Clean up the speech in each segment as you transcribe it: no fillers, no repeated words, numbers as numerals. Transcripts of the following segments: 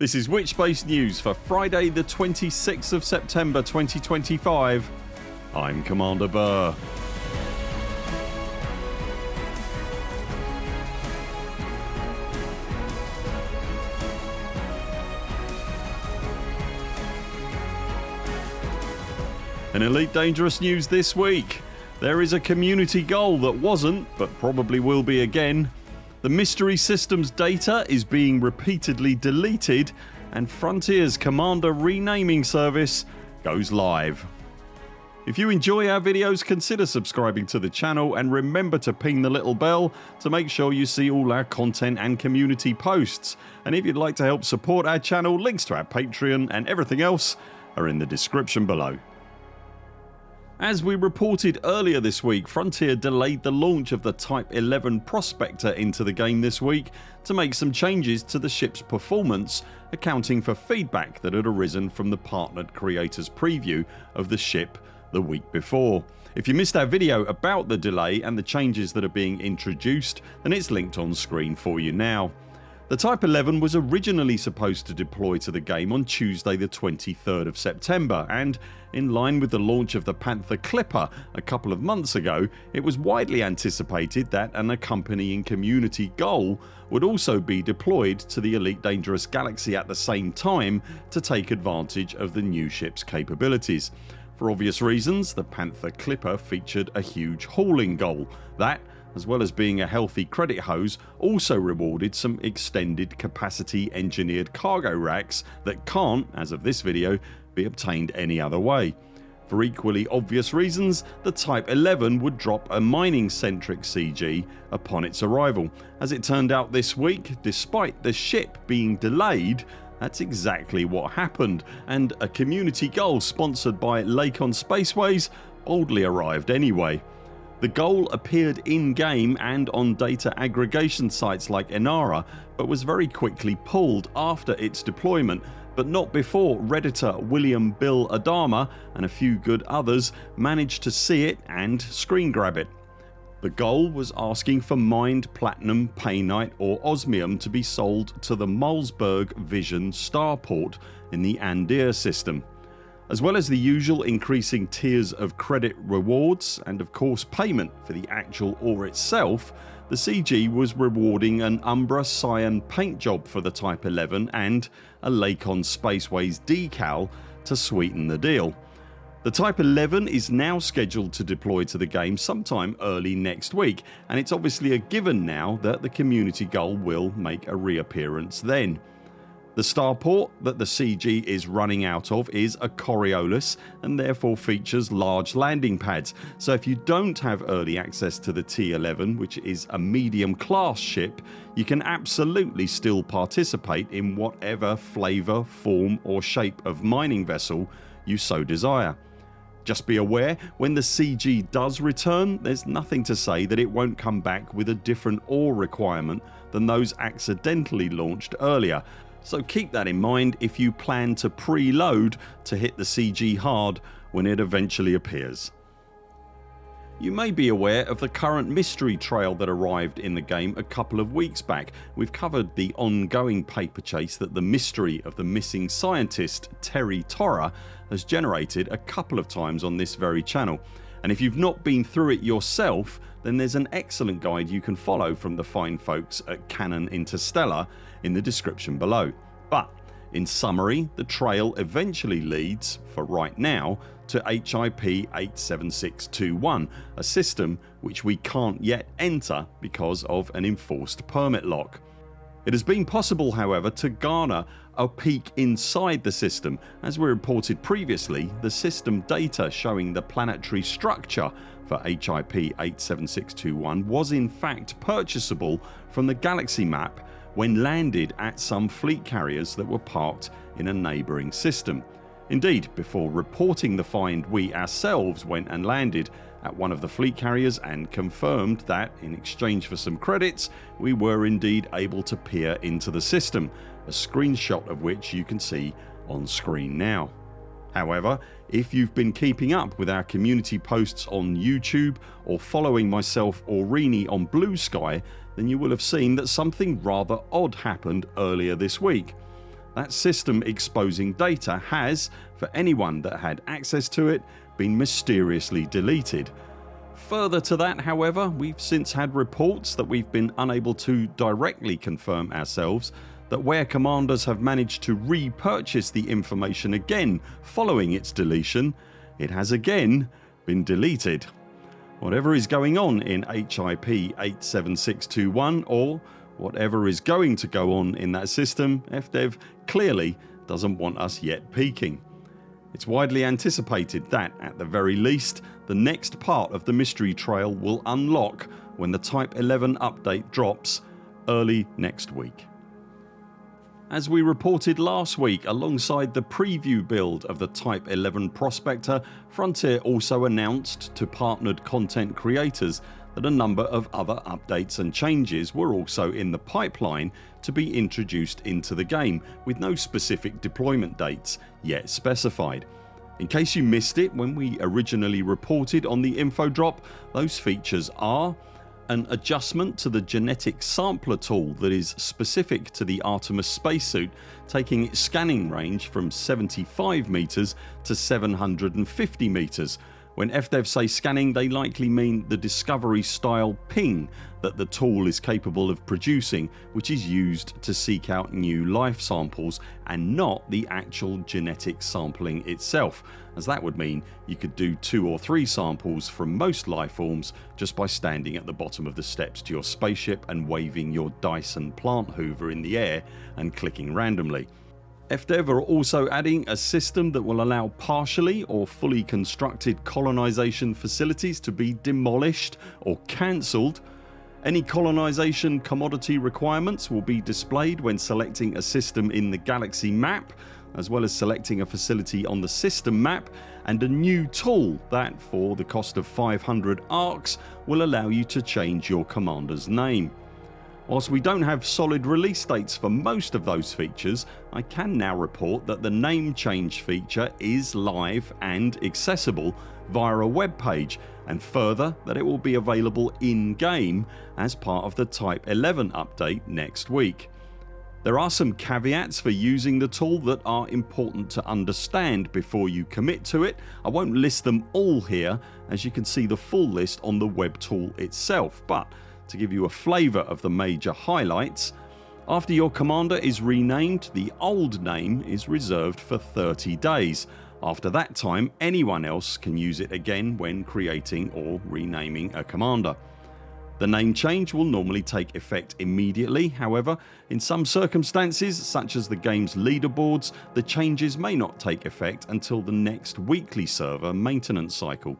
This is Witchspace News for Friday the 26th of September 2025. I'm Commander Burr. In Elite Dangerous news this week, there is a community goal that wasn't, but probably will be again. The mystery systems data is being repeatedly deleted, and Frontier's Commander renaming service goes live. If you enjoy our videos, consider subscribing to the channel and remember to ping the little bell to make sure you see all our content and community posts. And if you'd like to help support our channel, links to our Patreon and everything else are in the description below. As we reported earlier this week, Frontier delayed the launch of the Type 11 Prospector into the game this week to make some changes to the ship's performance, accounting for feedback that had arisen from the partnered creators preview of the ship the week before. If you missed our video about the delay and the changes that are being introduced, then it's linked on screen for you now. The Type 11 was originally supposed to deploy to the game on Tuesday the 23rd of September, and in line with the launch of the Panther Clipper a couple of months ago, it was widely anticipated that an accompanying community goal would also be deployed to the Elite Dangerous Galaxy at the same time to take advantage of the new ship's capabilities. For obvious reasons, the Panther Clipper featured a huge hauling goal that, as well as being a healthy credit hose, also rewarded some extended capacity engineered cargo racks that can't, as of this video, be obtained any other way. For equally obvious reasons, the Type 11 would drop a mining centric CG upon its arrival. As it turned out this week, despite the ship being delayed, that's exactly what happened, and a community goal sponsored by Lakon Spaceways boldly arrived anyway. The goal appeared in-game and on data aggregation sites like Inara, but was very quickly pulled after its deployment, but not before Redditor William Bill Adama and a few good others managed to see it and screen grab it. The goal was asking for mined platinum, painite or osmium to be sold to the Malsberg Vision starport in the Andir system. As well as the usual increasing tiers of credit rewards and of course payment for the actual ore itself, the CG was rewarding an Umbra Cyan paint job for the Type 11 and a Lakon Spaceways decal to sweeten the deal. The Type 11 is now scheduled to deploy to the game sometime early next week, and it's obviously a given now that the community goal will make a reappearance then. The starport that the CG is running out of is a Coriolis and therefore features large landing pads, so if you don't have early access to the T11, which is a medium class ship, you can absolutely still participate in whatever flavour, form or shape of mining vessel you so desire. Just be aware, when the CG does return, there's nothing to say that it won't come back with a different ore requirement than those accidentally launched earlier. So keep that in mind if you plan to preload to hit the CG hard when it eventually appears. You may be aware of the current mystery trail that arrived in the game a couple of weeks back. We've covered the ongoing paper chase that the mystery of the missing scientist Terry Torra has generated a couple of times on this very channel, and if you've not been through it yourself, then there's an excellent guide you can follow from the fine folks at Canonn Interstellar in the description below. But in summary, the trail eventually leads, for right now, to HIP 87621, a system which we can't yet enter because of an enforced permit lock. It has been possible however to garner a peek inside the system. As we reported previously, the system data showing the planetary structure for HIP 87621 was in fact purchasable from the galaxy map when landed at some fleet carriers that were parked in a neighbouring system. Indeed, before reporting the find, we ourselves went and landed at one of the fleet carriers and confirmed that, in exchange for some credits, we were indeed able to peer into the system, a screenshot of which you can see on screen now. However, if you've been keeping up with our community posts on YouTube or following myself or Rini on Bluesky, then you will have seen that something rather odd happened earlier this week. that system exposing data has, for anyone that had access to it, been mysteriously deleted. Further to that, however, we've since had reports that we've been unable to directly confirm ourselves that where commanders have managed to repurchase the information again following its deletion, it has again been deleted. Whatever is going on in HIP 87621 or whatever is going to go on in that system, FDEV clearly doesn't want us yet peeking. It's widely anticipated that, at the very least, the next part of the mystery trail will unlock when the Type 11 update drops early next week. As we reported last week, alongside the preview build of the Type 11 Prospector, Frontier also announced to partnered content creators that a number of other updates and changes were also in the pipeline to be introduced into the game, with no specific deployment dates yet specified. In case you missed it when we originally reported on the info drop, those features are an adjustment to the genetic sampler tool that is specific to the Artemis spacesuit, taking its scanning range from 75 meters to 750 meters. When FDEV say scanning, they likely mean the Discovery style ping that the tool is capable of producing, which is used to seek out new life samples, and not the actual genetic sampling itself, as that would mean you could do 2 or 3 samples from most life forms just by standing at the bottom of the steps to your spaceship and waving your Dyson plant hoover in the air and clicking randomly. FDEV are also adding a system that will allow partially or fully constructed colonisation facilities to be demolished or cancelled. Any colonisation commodity requirements will be displayed when selecting a system in the galaxy map, as well as selecting a facility on the system map, and a new tool that, for the cost of 500 ARCs, will allow you to change your commander's name. Whilst we don't have solid release dates for most of those features, I can now report that the name change feature is live and accessible via a web page, and further that it will be available in-game as part of the Type 11 update next week. There are some caveats for using the tool that are important to understand before you commit to it. I won't list them all here, as you can see the full list on the web tool itself, but to give you a flavour of the major highlights, after your commander is renamed, the old name is reserved for 30 days. After that time, anyone else can use it again when creating or renaming a commander. The name change will normally take effect immediately. However, in some circumstances, such as the game's leaderboards, the changes may not take effect until the next weekly server maintenance cycle.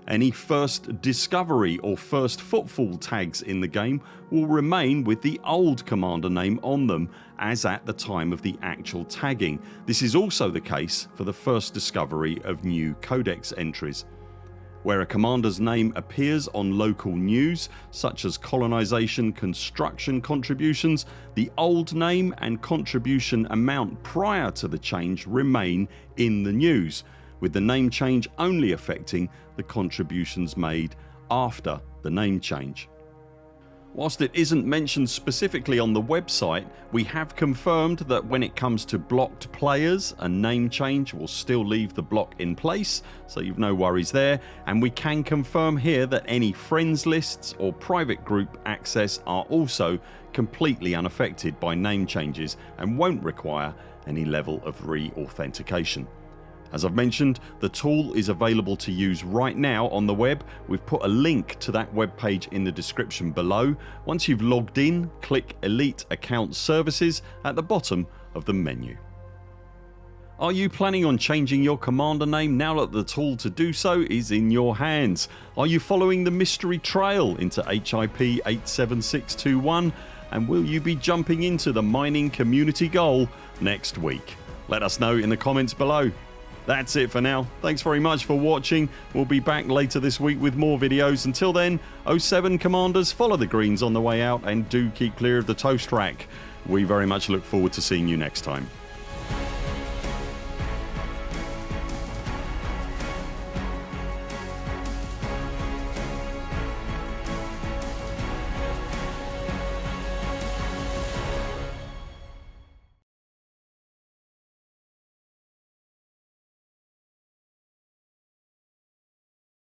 Any first discovery or first footfall tags in the game will remain with the old commander name on them as at the time of the actual tagging. This is also the case for the first discovery of new codex entries. Where a commander's name appears on local news, such as colonisation construction contributions, the old name and contribution amount prior to the change remain in the news, with the name change only affecting the contributions made after the name change. Whilst it isn't mentioned specifically on the website, we have confirmed that when it comes to blocked players, a name change will still leave the block in place, so you've no worries there, and we can confirm here that any friends lists or private group access are also completely unaffected by name changes and won't require any level of re-authentication. As I've mentioned, the tool is available to use right now on the web. We've put a link to that web page in the description below. Once you've logged in, click Elite Account Services at the bottom of the menu. Are you planning on changing your commander name now that the tool to do so is in your hands? Are you following the mystery trail into HIP 87621? And will you be jumping into the mining community goal next week? Let us know in the comments below. That's it for now. Thanks very much for watching. We'll be back later this week with more videos. Until then, 07 commanders, follow the greens on the way out and do keep clear of the toast rack. We very much look forward to seeing you next time.